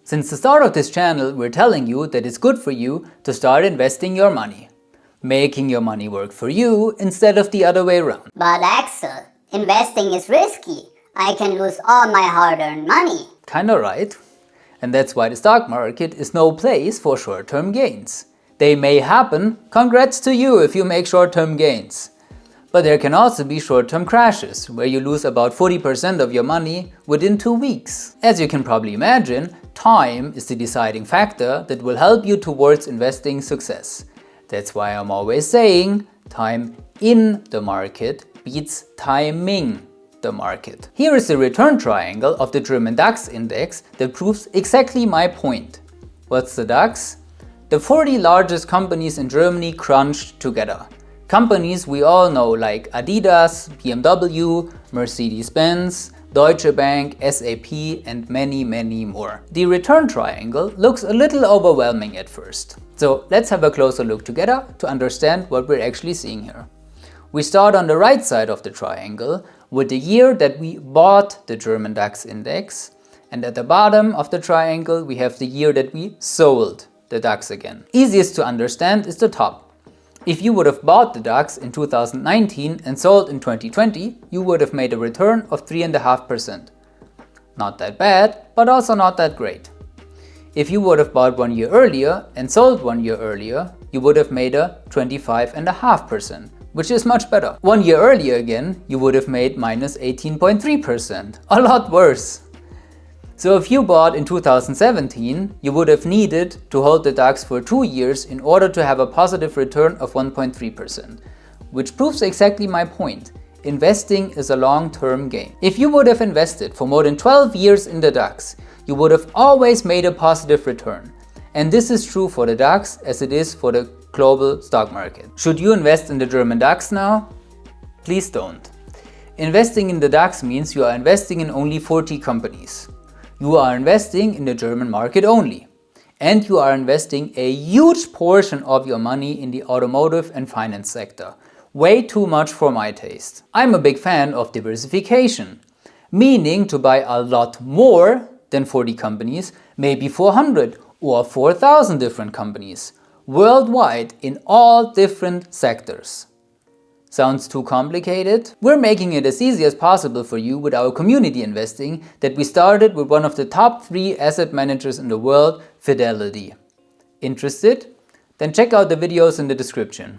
Since the start of this channel, we're telling you that it's good for you to start investing your money, making your money work for you instead of the other way around. But Axel, investing is risky. I can lose all my hard-earned money. Kinda right. And that's why the stock market is no place for short-term gains. They may happen, congrats to you if you make short-term gains. But there can also be short-term crashes, where you lose about 40% of your money within 2 weeks. As you can probably imagine, time is the deciding factor that will help you towards investing success. That's why I'm always saying, time in the market beats timing the market. Here is the return triangle of the German DAX index that proves exactly my point. What's the DAX? The 40 largest companies in Germany crunched together. Companies we all know like Adidas, BMW, Mercedes-Benz, Deutsche Bank, SAP and many more. The return triangle looks a little overwhelming at first. So let's have a closer look together to understand what we're actually seeing here. We start on the right side of the triangle with the year that we bought the German DAX index, and at the bottom of the triangle we have the year that we sold the DAX again. Easiest to understand is the top. If you would have bought the DAX in 2019 and sold in 2020, you would have made a return of 3.5%. Not that bad, but also not that great. If you would have bought 1 year earlier and sold 1 year earlier, you would have made a 25.5%, which is much better. 1 year earlier again, you would have made minus 18.3%, a lot worse. So if you bought in 2017, you would have needed to hold the DAX for 2 years in order to have a positive return of 1.3%, which proves exactly my point. Investing is a long-term game. If you would have invested for more than 12 years in the DAX, you would have always made a positive return. And this is true for the DAX as it is for the global stock market. Should you invest in the German DAX now? Please don't. Investing in the DAX means you are investing in only 40 companies. You are investing in the German market only. And you are investing a huge portion of your money in the automotive and finance sector. Way too much for my taste. I'm a big fan of diversification, meaning to buy a lot more than 40 companies, maybe 400 or 4,000 different companies, worldwide in all different sectors. Sounds too complicated? We're making it as easy as possible for you with our community investing that we started with one of the top 3 asset managers in the world, Fidelity. Interested? Then check out the videos in the description.